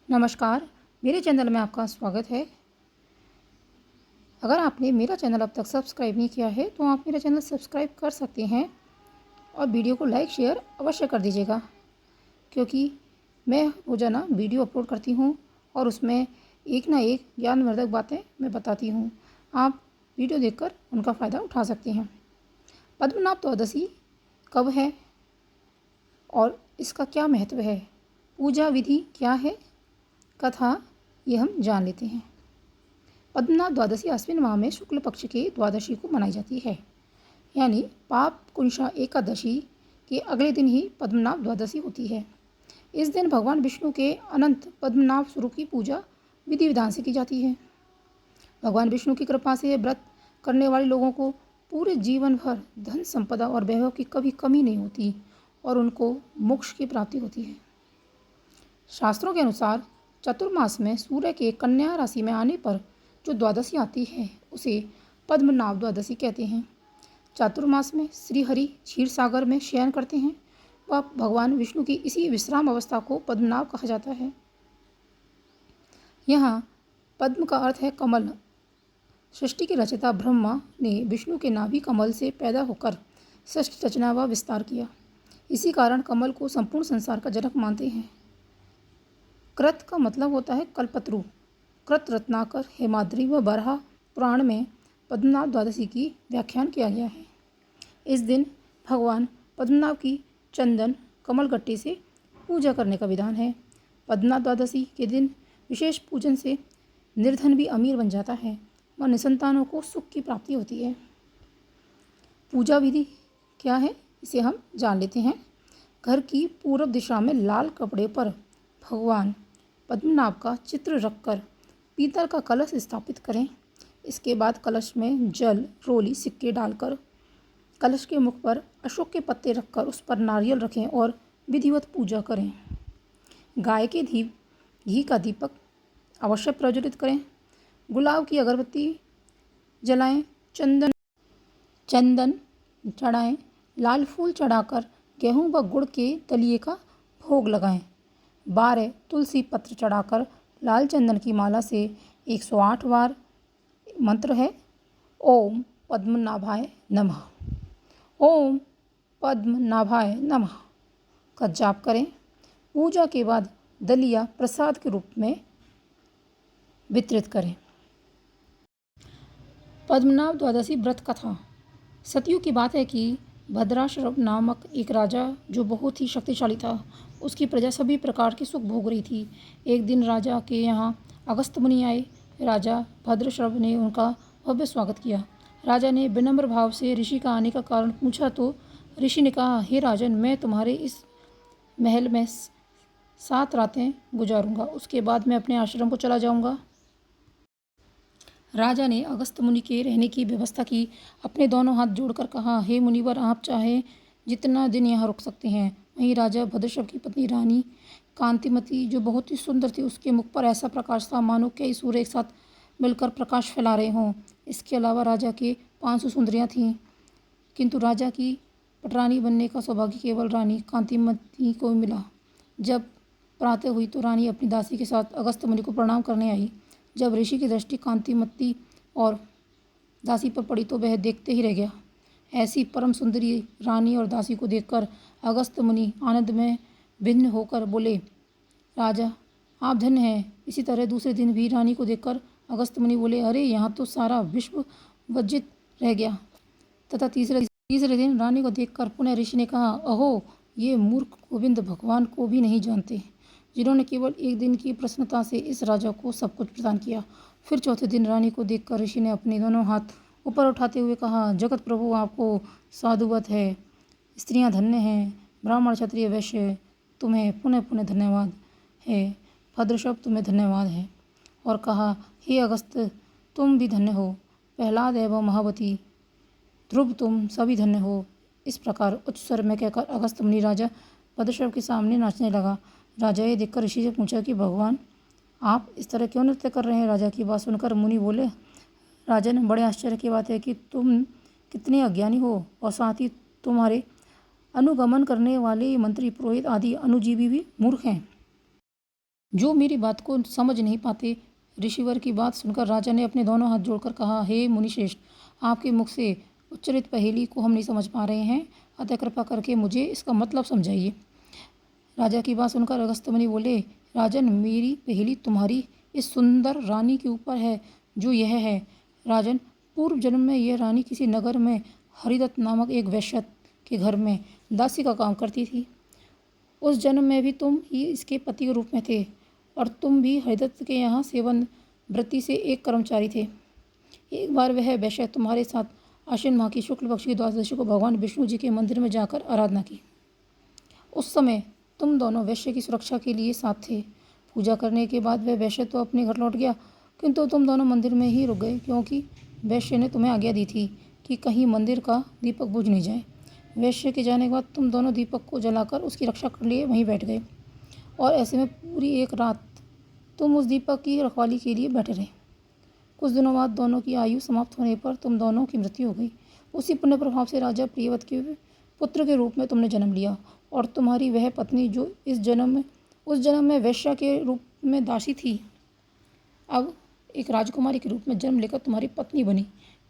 नमस्कार, मेरे चैनल में आपका स्वागत है। अगर आपने मेरा चैनल अब तक सब्सक्राइब नहीं किया है तो आप मेरा चैनल सब्सक्राइब कर सकते हैं और वीडियो को लाइक शेयर अवश्य कर दीजिएगा, क्योंकि मैं रोज़ाना वीडियो अपलोड करती हूँ और उसमें एक ना एक ज्ञानवर्धक बातें मैं बताती हूँ। आप वीडियो देखकर उनका फ़ायदा उठा सकते हैं। पद्मनाभ द्वादशी कब है और इसका क्या महत्व है, पूजा विधि क्या है, कथा ये हम जान लेते हैं। पद्मनाभ द्वादशी आश्विन माह में शुक्ल पक्ष के द्वादशी को मनाई जाती है, यानी पाप कुंशा एकादशी के अगले दिन ही पद्मनाभ द्वादशी होती है। इस दिन भगवान विष्णु के अनंत पद्मनाभ स्वरूप की पूजा विधि विधान से की जाती है। भगवान विष्णु की कृपा से व्रत करने वाले लोगों को पूरे जीवन भर धन संपदा और वैभव की कभी कमी नहीं होती और उनको मोक्ष की प्राप्ति होती है। शास्त्रों के अनुसार चतुर्मास में सूर्य के कन्या राशि में आने पर जो द्वादशी आती है उसे पद्मनाभ द्वादशी कहते हैं। चातुर्मास में श्री हरि क्षीर सागर में शयन करते हैं, वह भगवान विष्णु की इसी विश्राम अवस्था को पद्मनाभ कहा जाता है। यहाँ पद्म का अर्थ है कमल। सृष्टि के रचयिता ब्रह्मा ने विष्णु के नाभि कमल से पैदा होकर सृष्टि रचना व विस्तार किया। इसी कारण कमल को संपूर्ण संसार का जनक मानते हैं। कृत का मतलब होता है कल्पत्रु। कृत रत्नाकर, हेमाद्रि व बराह पुराण में पद्मनाभ द्वादशी की व्याख्यान किया गया है। इस दिन भगवान पद्मनाभ की चंदन कमल गट्टे से पूजा करने का विधान है। पद्मनाभ द्वादशी के दिन विशेष पूजन से निर्धन भी अमीर बन जाता है व निसंतानों को सुख की प्राप्ति होती है। पूजा विधि क्या है इसे हम जान लेते हैं। घर की पूर्व दिशा में लाल कपड़े पर भगवान पद्मनाभ का चित्र रखकर पीतल का कलश स्थापित करें। इसके बाद कलश में जल, रोली, सिक्के डालकर कलश के मुख पर अशोक के पत्ते रखकर उस पर नारियल रखें और विधिवत पूजा करें। गाय के घी का दीपक अवश्य प्रज्वलित करें। गुलाब की अगरबत्ती जलाएं। चंदन चढ़ाएं। लाल फूल चढ़ाकर गेहूं व गुड़ के दलिये का भोग लगाएं। 12 तुलसी पत्र चढ़ाकर लाल चंदन की माला से 108 बार मंत्र है ओम पद्मनाभाय नमः, ओम पद्मनाभाय नमः का जाप करें। पूजा के बाद दलिया प्रसाद के रूप में वितरित करें। पद्मनाभ द्वादशी व्रत कथा। सतयुग की बात है कि भद्राश्रव नामक एक राजा जो बहुत ही शक्तिशाली था, उसकी प्रजा सभी प्रकार के सुख भोग रही थी। एक दिन राजा के यहाँ अगस्त मुनि आए। राजा भद्रश्रव ने उनका भव्य स्वागत किया। राजा ने विनम्र भाव से ऋषि का आने का कारण पूछा तो ऋषि ने कहा, हे राजन, मैं तुम्हारे इस महल में 7 रातें गुजारूंगा, उसके बाद मैं अपने आश्रम को चला जाऊंगा। राजा ने अगस्त मुनि के रहने की व्यवस्था की। अपने दोनों हाथ जोड़कर कहा, हे मुनिवर, आप चाहे जितना दिन यहाँ रुक सकते हैं। वहीं राजा भद्रश्रव की पत्नी रानी कांतिमती, जो बहुत ही सुंदर थी, उसके मुख पर ऐसा प्रकाश था मानो कई सूर्य एक साथ मिलकर प्रकाश फैला रहे हों। इसके अलावा राजा के 500 सुंदरियाँ थीं, किंतु राजा की पटरानी बनने का सौभाग्य केवल रानी कांतिमती को मिला। जब प्रातः हुई तो रानी अपनी दासी के साथ अगस्त मुनि को प्रणाम करने आई। जब ऋषि की दृष्टि कांतिमती और दासी पर पड़ी तो वह देखते ही रह गया। ऐसी परम सुंदरी रानी और दासी को देखकर अगस्त मुनि आनंद में भिन्न होकर बोले, राजा आप धन्य हैं। इसी तरह दूसरे दिन भी रानी को देखकर अगस्त मुनि बोले, अरे यहाँ तो सारा विश्व वज्जित रह गया। तथा तीसरे दिन रानी को देखकर पुनः ऋषि ने कहा, अहो, ये मूर्ख गोविंद भगवान को भी नहीं जानते, जिन्होंने केवल एक दिन की प्रसन्नता से इस राजा को सब कुछ प्रदान किया। फिर चौथे दिन रानी को देखकर ऋषि ने अपने दोनों हाथ ऊपर उठाते हुए कहा, जगत प्रभु आपको साधुवत है, स्त्रियां धन्य हैं, ब्राह्मण क्षत्रिय वैश्य तुम्हें पुनः पुनः धन्यवाद है, भद्रश्रव तुम्हें धन्यवाद है। और कहा, हे अगस्त, तुम भी धन्य हो, प्रहलाद एवं महावती, ध्रुव तुम सभी धन्य हो। इस प्रकार उच्च स्वर में कहकर अगस्त मुनि राजा भद्रश्रव के सामने नाचने लगा। राजा ये देखकर ऋषि से पूछा कि भगवान, आप इस तरह क्यों नृत्य कर रहे हैं। राजा की बात सुनकर मुनि बोले, राजन, बड़े आश्चर्य की बात है कि तुम कितने अज्ञानी हो और साथ ही तुम्हारे अनुगमन करने वाले मंत्री, पुरोहित आदि अनुजीवी भी मूर्ख हैं। जो मेरी बात को समझ नहीं पाते। ऋषिवर की बात सुनकर राजा ने अपने दोनों हाथ जोड़कर कहा, हे मुनिश्रेष्ठ, आपके मुख से उच्चरित पहेली को हम नहीं समझ पा रहे हैं, अतः कृपा करके मुझे इसका मतलब समझाइए। राजा की बात सुनकर अगस्त्य मुनि बोले, राजन, मेरी पहेली तुम्हारी इस सुंदर रानी के ऊपर है, जो यह है। राजन, पूर्व जन्म में यह रानी किसी नगर में हरिदत्त नामक एक वैश्य के घर में दासी का काम करती थी। उस जन्म में भी तुम ही इसके पति के रूप में थे और तुम भी हरिदत्त के यहाँ सेवन वृत्ति से एक कर्मचारी थे। एक बार वह वैश्य तुम्हारे साथ आश्विन माह की शुक्ल पक्ष की द्वादशी को भगवान विष्णु जी के मंदिर में जाकर आराधना की। उस समय तुम दोनों वैश्य की सुरक्षा के लिए साथ थे। पूजा करने के बाद वह वैश्य तो अपने घर लौट गया, किंतु तुम दोनों मंदिर में ही रुक गए, क्योंकि वैश्य ने तुम्हें आज्ञा दी थी कि कहीं मंदिर का दीपक बुझ नहीं जाए। वैश्य के जाने के बाद तुम दोनों दीपक को जलाकर उसकी रक्षा कर लिए वहीं बैठ गए, और ऐसे में पूरी एक रात तुम उस दीपक की रखवाली के लिए बैठे रहे। कुछ दिनों बाद दोनों की आयु समाप्त होने पर तुम दोनों की मृत्यु हो गई। उसी पुण्य प्रभाव से राजा प्रियव्रत के पुत्र के रूप में तुमने जन्म लिया, और तुम्हारी वह पत्नी जो उस जन्म में वैश्य के रूप में दासी थी, अब एक राजकुमारी के रूप में जन्म लेकर तुम्हारी पत्नी बनी,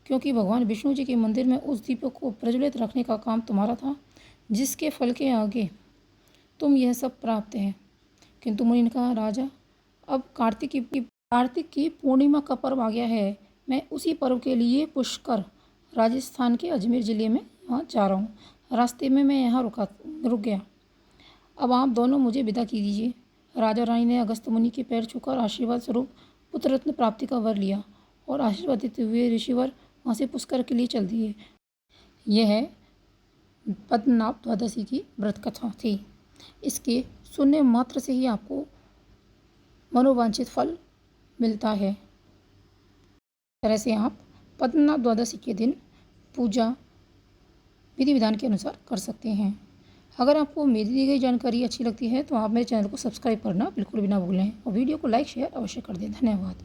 क्योंकि भगवान विष्णु जी के मंदिर में उस दीपक को प्रज्वलित रखने का काम तुम्हारा था, जिसके फल के आगे तुम यह सब प्राप्त है। किंतु मुनि ने कहा, राजा, अब कार्तिक की पूर्णिमा का पर्व आ गया है। मैं उसी पर्व के लिए पुष्कर, राजस्थान के अजमेर ज़िले में यहाँ जा रहा हूँ। रास्ते में मैं यहाँ रुक गया। अब आप दोनों मुझे विदा कीजिए। राजा रानी ने अगस्त्य मुनि के पैर छूकर आशीर्वाद स्वरूप पुत्र रत्न प्राप्ति का वर लिया, और आशीर्वाद देते हुए ऋषिवर वहाँ से पुष्कर के लिए चल दिए। यह पद्मनाभ द्वादशी की व्रत कथा थी। इसके सुनने मात्र से ही आपको मनोवांछित फल मिलता है। इस तरह से आप पद्मनाभ द्वादशी के दिन पूजा विधि विधान के अनुसार कर सकते हैं। अगर आपको मेरी दी गई जानकारी अच्छी लगती है तो आप मेरे चैनल को सब्सक्राइब करना बिल्कुल भी ना भूलें, और वीडियो को लाइक शेयर अवश्य कर दें। धन्यवाद।